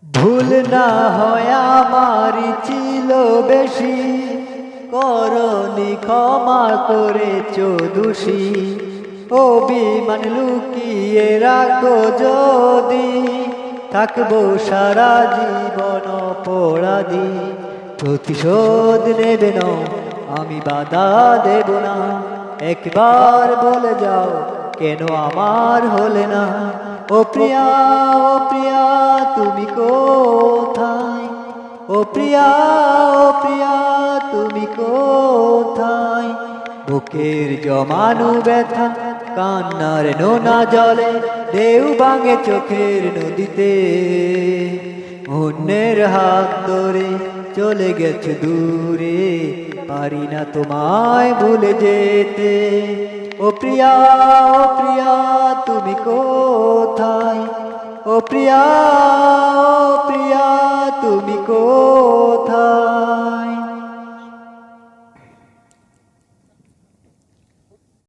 ভুল না হয় আমারই ছিল বেশি, করনি ক্ষমা করেছ দোষী। অভিমান লুকিয়ে রাখো যদি, থাকবো সারা জীবন অপরাধী। প্রতিশোধ নেবে না, আমি বাধা দেব না। একবার বলে যাও, কেন আমার হলে না? ও প্রিয়া, ও প্রিয়া, তুমি কোথায়? ও প্রিয়া, ও প্রিয়া, তুমি কোথায়? বুকের জমানো ব্যথা কান্নার নোনা জলে, ঢেউ ভাঙে চোখের নদীতে। অন্যের হাত ধরে চলে গেছে দূরে, পারি না তোমায় ভুলে যেতে। ও প্রিয়া, ও প্রিয়া, তুমি কোথায়? ও প্রিয়া, ও